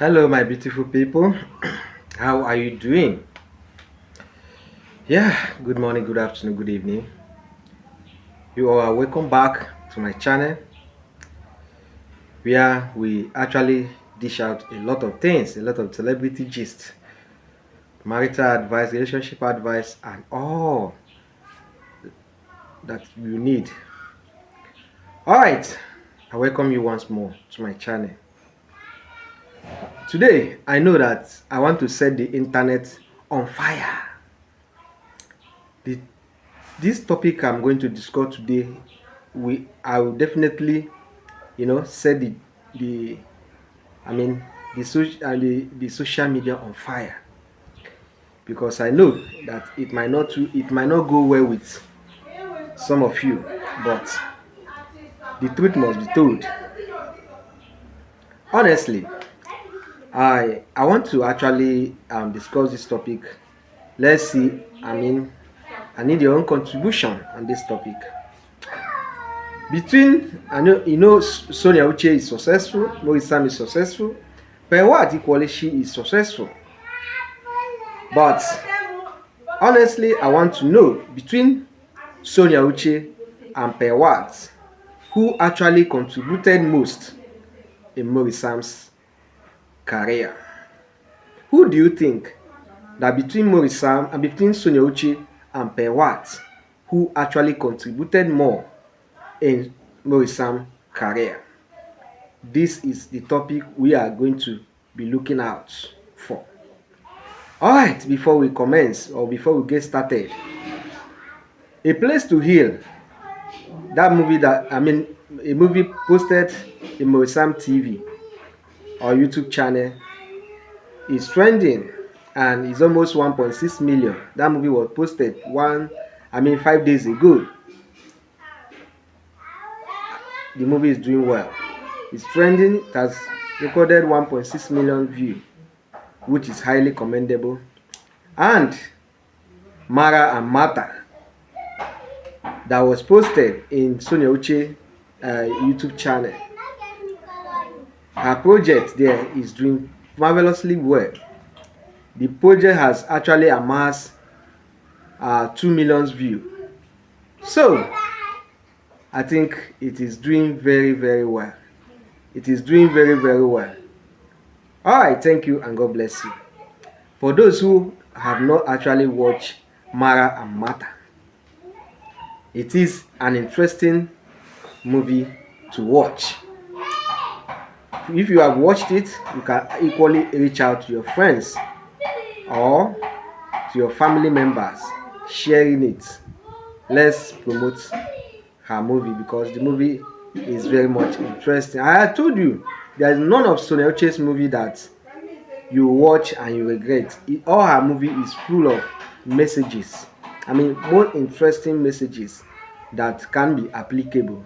Hello, my beautiful people. How are you doing? Yeah, good morning, good afternoon, good evening. You all are welcome back to my channel where we actually dish out a lot of things, a lot of celebrity gist, marital advice, relationship advice, and all that you need. All right, I welcome you once more to my channel. Today, I know that I want to set the internet on fire. The this topic I'm going to discuss today, I will definitely, set the I mean the social media on fire, because I know that it might not go well with some of you, but the truth must be told. Honestly, I want to actually discuss this topic. Let's see. I need your own contribution on this topic. Between, I know, Sonia Uche is successful, Maurice Sam is successful, per what equally she is successful. But honestly, I want to know between Sonia Uche and per what, who actually contributed most in Maurice Sam's career. Who do you think that between Maurice Sam and between Sonia Uche and per what, who actually contributed more in Maurice Sam's career? This is the topic we are going to be looking out for. Alright, before we commence or before we get started, A Place to Heal, a movie posted in Maurice Sam TV or YouTube channel, is trending and is almost 1.6 million. That movie was posted 5 days ago. The movie is doing well. It's trending. It has recorded 1.6 million views, which is highly commendable. And Mara and Mata, that was posted in Sonia Uche YouTube channel. Her project there is doing marvelously well. The project has actually amassed 2 million views. So I think it is doing very, very well. It is doing very, very well. Alright, thank you and God bless you. For those who have not actually watched Mara and Mata, it is an interesting movie to watch. If you have watched it, you can equally reach out to your friends or to your family members, sharing it. Let's promote her movie because the movie is very much interesting. I told you, there is none of Sonia Uche's movie that you watch and you regret. All her movie is full of messages. More interesting messages that can be applicable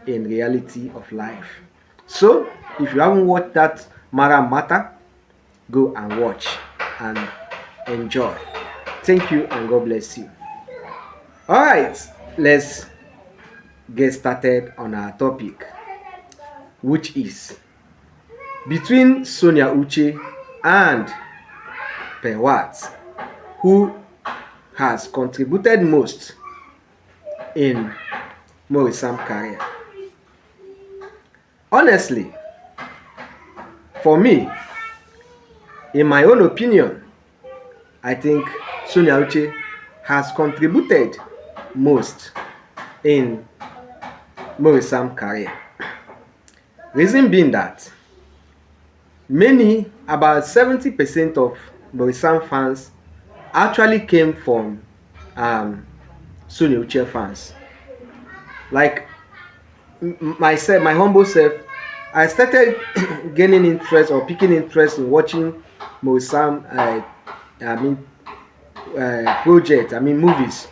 in reality of life. So, if you haven't watched that Mara Mata, go and watch and enjoy. Thank you and God bless you. Alright, let's get started on our topic, which is between Sonia Uche and Pewat, who has contributed most in Maurice Sam's career. Honestly, for me, in my own opinion, I think Sonia Uche has contributed most in Maurice Sam's career. Reason being that about 70% of Maurice Sam fans actually came from Sonia Uche fans. Like myself, my humble self, I started gaining interest or picking interest in watching Maurice Sam movies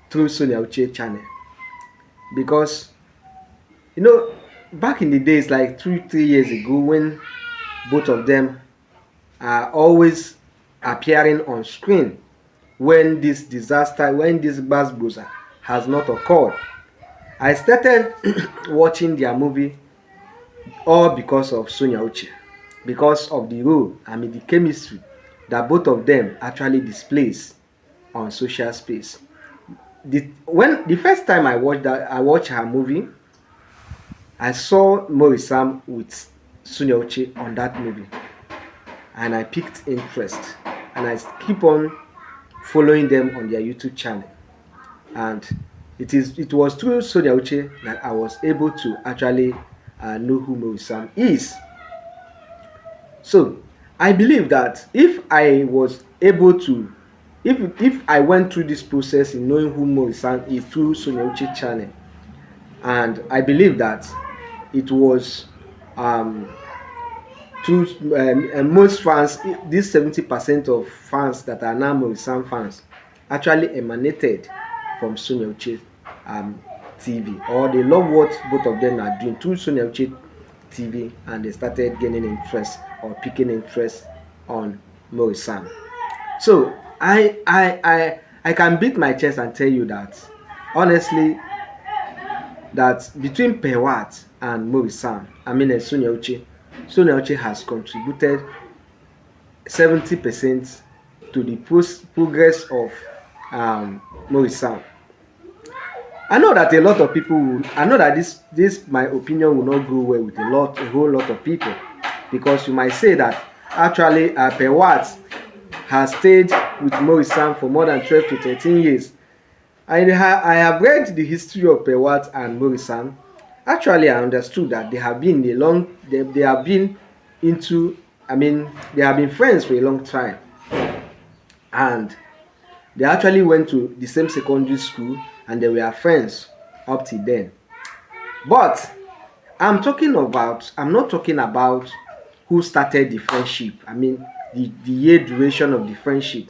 through Sonia Uche channel, because back in the days, like 2-3 years ago, when both of them are always appearing on screen, when this Basboza has not occurred, I started watching their movie all because of Sonia Uche. because of the role, the chemistry that both of them actually displays on social space. When the first time I watched her movie, I saw Maurice Sam with Sonia Uche on that movie, and I picked interest, and I keep on following them on their YouTube channel. And it was through Sonia Uche that I was able to actually know who Maurice Sam is. So I believe that if I was able to, if I went through this process in knowing who Maurice Sam is through Sonia Uche channel, and I believe that it was to most fans, this 70% of fans that are now Maurice Sam fans actually emanated from Sonia Uche TV, or they love what both of them are doing through Sonia Uche TV, and they started gaining interest or picking interest on Maurice Sam. So I can beat my chest and tell you that honestly, that between Pewat and Maurice Sam, Sonia Uche has contributed 70% to the progress of Maurice Sam. I know that a lot of people I know that this my opinion will not go well with a whole lot of people, because you might say that actually Pewat has stayed with Maurice Sam for more than 12 to 13 years. I have read the history of Pewat and Maurice Sam. Actually, I understood that they have been they have been into they have been friends for a long time, and they actually went to the same secondary school, and they were friends up till then. But I'm not talking about who started the friendship. The year duration of the friendship.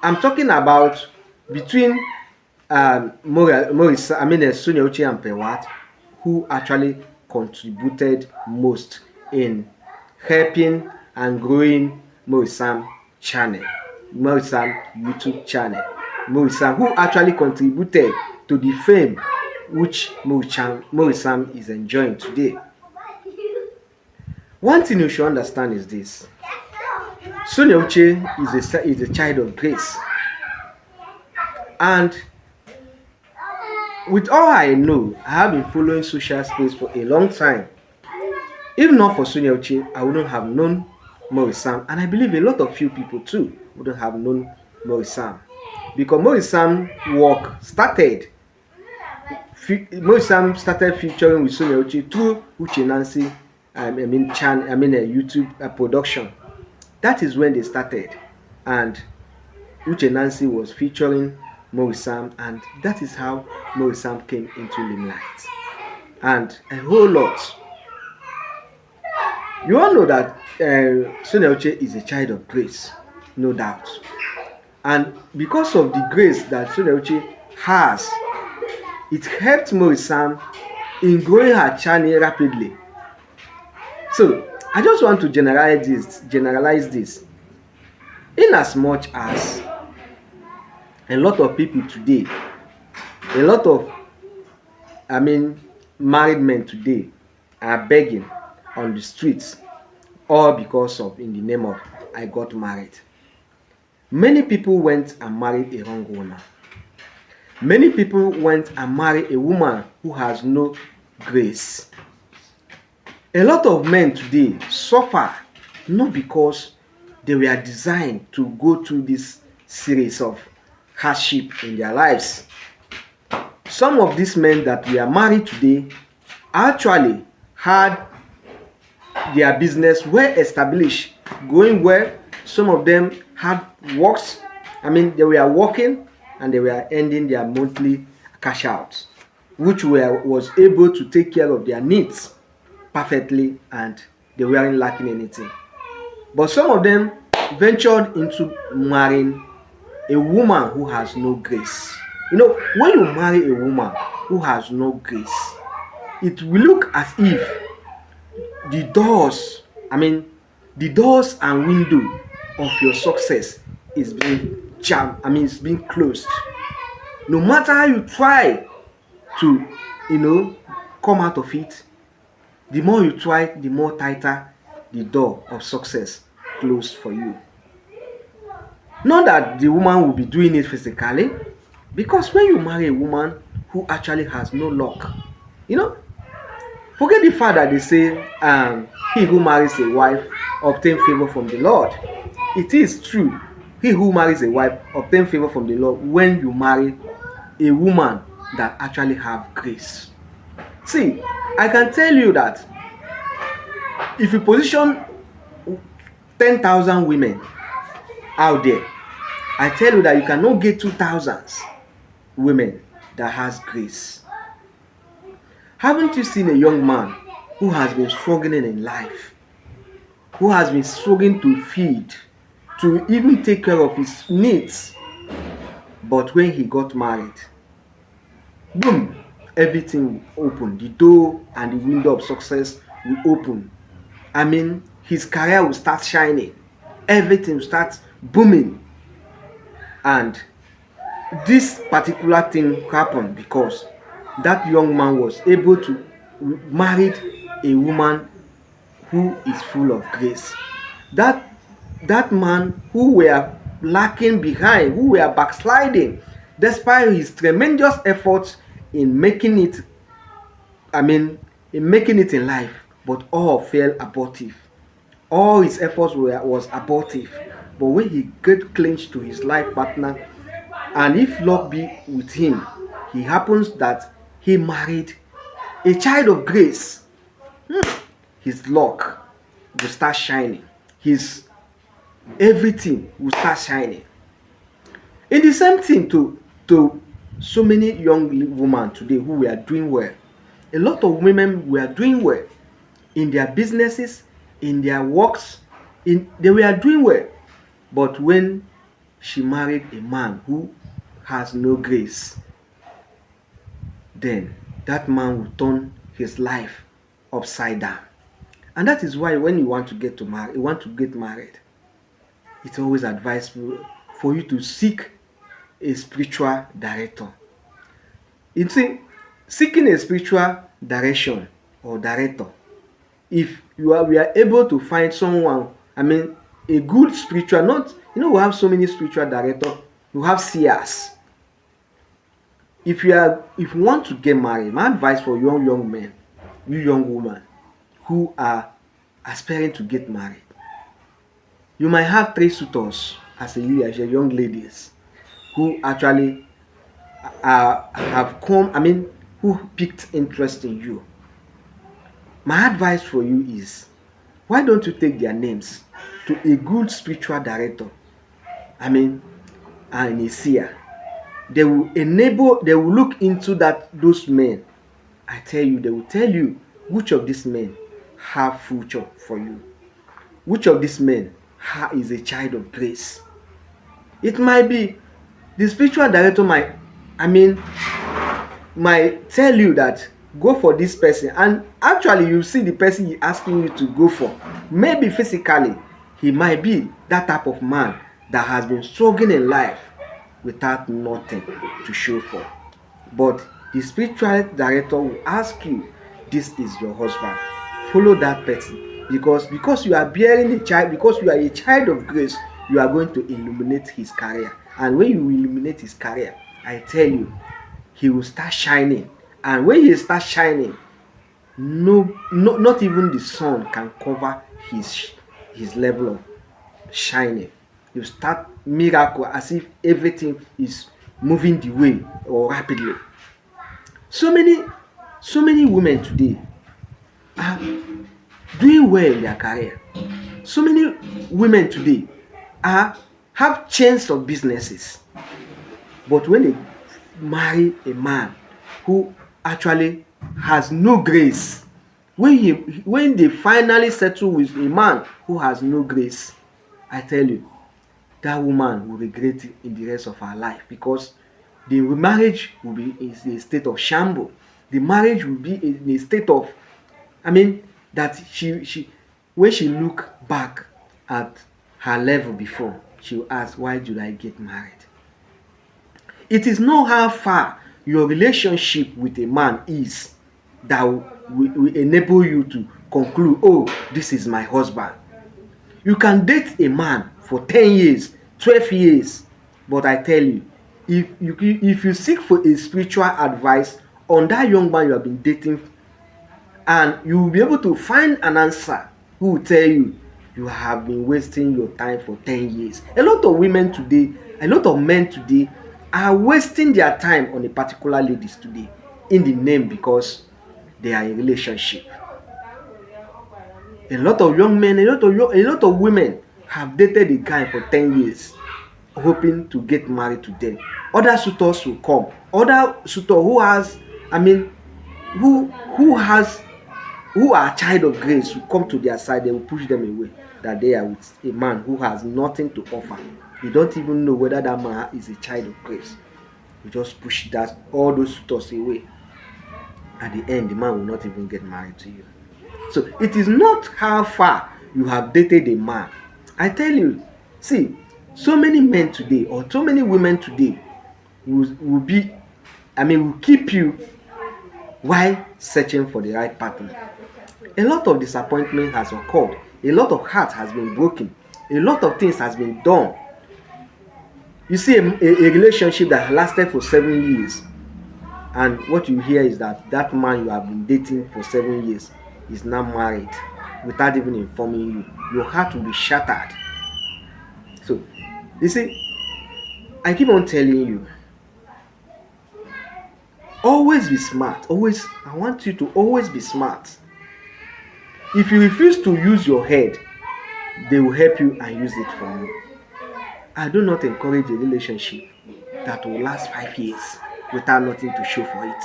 I'm talking about between Maurice, Sonia Uche and Pewat, who actually contributed most in helping and growing Maurice Sam channel, Maurice Sam YouTube channel. Maurice Sam, who actually contributed to the fame which Maurice Sam is enjoying today. One thing you should understand is this: Sonia Uche is a child of grace, and with all I know, I have been following social space for a long time. If not for Sonia Uche, I wouldn't have known Maurice Sam, and I believe a lot of few people too wouldn't have known Maurice Sam, because Maurice Sam work started. Maurice Sam started featuring with Sonia Uche through Uche Nancy, a YouTube production. That is when they started, and Uche Nancy was featuring Maurice Sam, and that is how Maurice Sam came into limelight, and a whole lot. You all know that Sonia Uche is a child of grace, no doubt, and because of the grace that Sonia Uche has, it helped Maurice Sam in growing her channel rapidly. So I just want to generalize this, in as much as a lot of people today, a lot of married men today are begging on the streets, all because of in the name of I got married. Many people went and married a wrong woman. Many people went and married a woman who has no grace. A lot of men today suffer not because they were designed to go through this series of hardship in their lives. Some of these men that we are married today actually had their business well established, going well. Some of them had works. They were working and they were ending their monthly cash out, which was able to take care of their needs perfectly, and they weren't lacking anything. But some of them ventured into marrying a woman who has no grace. When you marry a woman who has no grace, it will look as if the doors and window of your success is being jammed. It's being closed. No matter how you try to, come out of it, the more you try, the more tighter the door of success closed for you. Not that the woman will be doing it physically, because when you marry a woman who actually has no luck, you know, forget the fact that they say, he who marries a wife obtain favor from the Lord. It is true. He who marries a wife obtain favor from the Lord when you marry a woman that actually have grace. See, I can tell you that if you position 10,000 women out there, I tell you that you cannot get 2,000 women that has grace. Haven't you seen a young man who has been struggling in life, who has been struggling to feed, to even take care of his needs, but when he got married, boom, everything will open. The door and the window of success will open. I mean, his career will start shining. Everything will start booming. And this particular thing happened because that young man was able to marry a woman who is full of grace. That man who were lacking behind, who were backsliding, despite his tremendous efforts in making it, in life, but all fell abortive. All his efforts was abortive. But when he get clinched to his life partner, and if luck be with him, he happens that he married a child of grace. His luck will start shining. His everything will start shining. In the same thing to so many young women today who were doing well. A lot of women were doing well in their businesses, in their works, they were doing well. But when she married a man who has no grace, then that man will turn his life upside down. And that is why when you want to get married, it's always advisable for you to seek a spiritual director. You see, seeking a spiritual direction or director, if we are able to find someone, a good spiritual, not, we have so many spiritual directors, we have seers. If you want to get married, my advice for young men, you young women who are aspiring to get married, you might have 3 suitors as a young ladies who actually have come, who picked interest in you. My advice for you is, why don't you take their names to a good spiritual director, and a seer. They will look into those men. I tell you, they will tell you which of these men have future for you. Which of these men is a child of grace. It might be the spiritual director might tell you that go for this person, and actually you see the person he asking you to go for. Maybe physically he might be that type of man that has been struggling in life without nothing to show for. But the spiritual director will ask you, this is your husband. Follow that person, because you are bearing a child, because you are a child of grace, you are going to illuminate his career. And when you illuminate his career, I tell you, he will start shining. And when he starts shining, not even the sun can cover his level of shining. You start miracle as if everything is moving the way or rapidly. So many women today are doing well in their career. So many women today have chains of businesses. But when they marry a man who actually has no grace, when they finally settle with a man who has no grace, I tell you, that woman will regret it in the rest of her life, because the marriage will be in a state of shambles. The marriage will be in a state of, that she when she look back at her level before, she will ask, why did I get married? It is not how far your relationship with a man is that will enable you to conclude, oh, this is my husband. You can date a man for 10 years, 12 years, but I tell you, if you seek for a spiritual advice on that young man you have been dating, and you will be able to find an answer who will tell you you have been wasting your time for 10 years. A lot of women today, a lot of men today are wasting their time on a particular ladies today in the name because they are in relationship. A lot of young men, a lot of women have dated a guy for 10 years hoping to get married to them. Other suitors will come. Other suitor who has, I mean, who has who are child of grace will come to their side. They will push them away, that they are with a man who has nothing to offer. They don't even know whether that man is a child of grace. You just push all those suitors away. At the end, the man will not even get married to you. So it is not how far you have dated a man. I tell you, see, so many men today or so many women today will keep you while searching for the right partner. A lot of disappointment has occurred. A lot of heart has been broken. A lot of things has been done. You see a relationship that lasted for 7 years, and what you hear is that man you have been dating for 7 years is now married without even informing you. Your heart will be shattered. So, you see, I keep on telling you, always be smart. I want you to always be smart. If you refuse to use your head, they will help you and use it for you. I do not encourage a relationship that will last 5 years without nothing to show for it.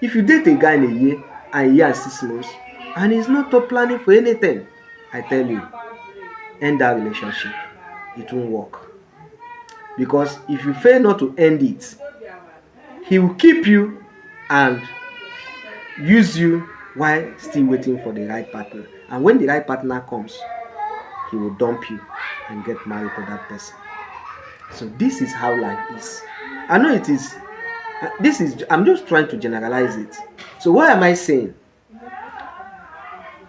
If you date a guy in a year and 6 months and he's not top planning for anything, I tell you, end that relationship. It won't work. Because if you fail not to end it, he will keep you and use you while still waiting for the right partner. And when the right partner comes, he will dump you and get married to that person. So this is how life is. I know it is. I'm just trying to generalize it. So what am I saying?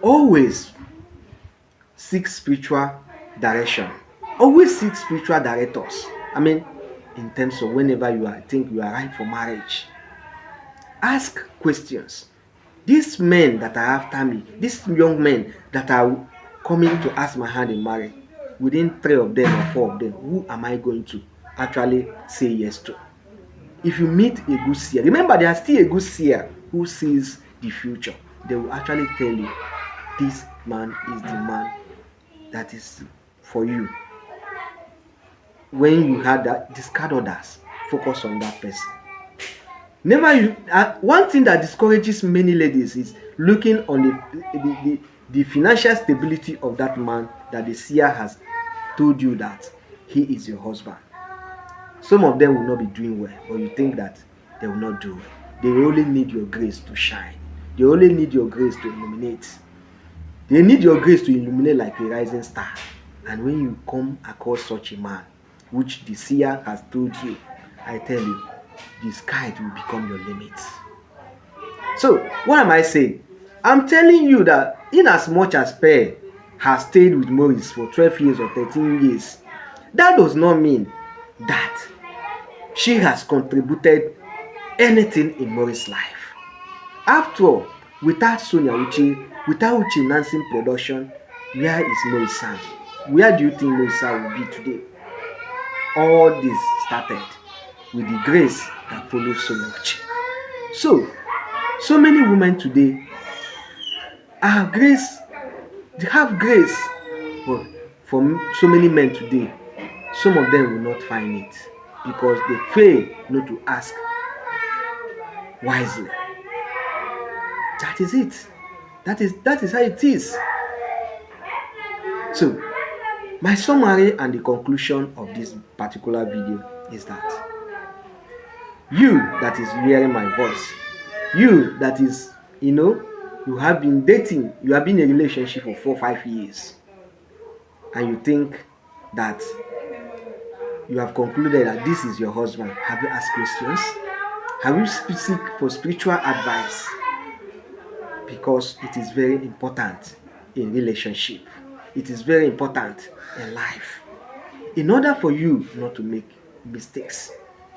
Always seek spiritual direction. Always seek spiritual directors. In terms of whenever think you are right for marriage. Ask questions. These men that are after me, these young men that are coming to ask my hand in marriage, within 3 of them or 4 of them, who am I going to actually say yes to? If you meet a good seer, remember there are still a good seer who sees the future. They will actually tell you, this man is the man that is for you. When you had that, discard others, focus on that person. One thing that discourages many ladies is looking on the financial stability of that man that the seer has told you that he is your husband. Some of them will not be doing well, but you think that they will not do well. They only need your grace to shine. They only need your grace to illuminate. They need your grace to illuminate like a rising star. And when you come across such a man, which the seer has told you, I tell you, the sky will become your limit. So, what am I saying? I'm telling you that in as much as Pear has stayed with Maurice for 12 years or 13 years, that does not mean that she has contributed anything in Maurice's life. After all, without Sonia without Uche Nancy production, where is Maurice Sam? Where do you think Maurice Sam will be today? All this started with the grace that follows Sonia Uche. So many women today have grace, but for so many men today, some of them will not find it because they fail not to ask wisely. That is it. That is how it is. So, my summary and the conclusion of this particular video is that you that is hearing my voice, you that is, you have been dating, you have been in a relationship for 4-5 years, and you think that you have concluded that this is your husband. Have you asked questions? Have you seek for spiritual advice? because it is very important in relationship. It is very important in life. In order for you not to make mistakes.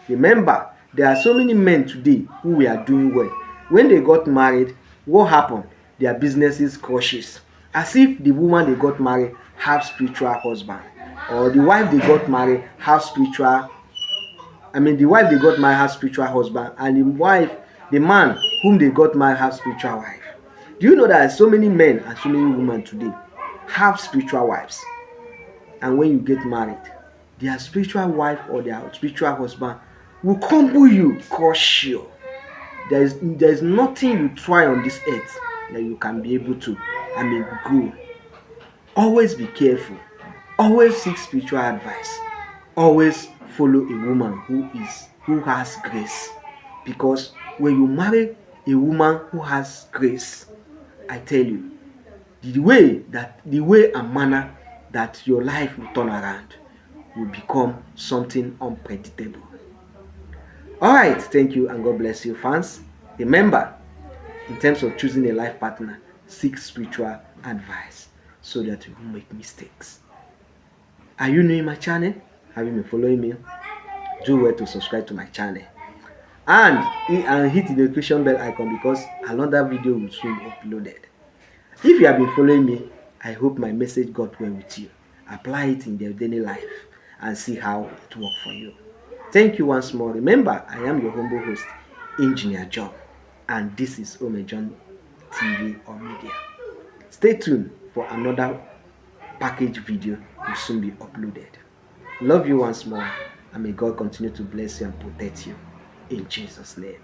Remember, there are so many men today who were doing well. When they got married, what happened? Their businesses crushes. As if the woman they got married have spiritual husband, or the wife they got married have spiritual. The wife they got married has spiritual husband, and the man whom they got married has spiritual wife. Do you know that so many men and so many women today have spiritual wives? And when you get married, their spiritual wife or their spiritual husband will crumble you, crush you. There is nothing you try on this earth that you can be able to grow. Always be careful. Always seek spiritual advice. Always follow a woman who has grace. Because when you marry a woman who has grace, I tell you, the way and manner that your life will turn around will become something unpredictable. Alright, thank you and God bless you, fans. Remember, in terms of choosing a life partner, seek spiritual advice so that you won't make mistakes. Are you new in my channel? Have you been following me? Do well to subscribe to my channel and hit the notification bell icon because another video will soon be uploaded. If you have been following me, I hope my message got well with you. Apply it in your daily life and see how it works for you. Thank you once more. Remember, I am your humble host, Engineer John, and this is John TV or Media. Stay tuned for another package video will soon be uploaded. Love you once more, and may God continue to bless you and protect you. In Jesus' name,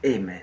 amen.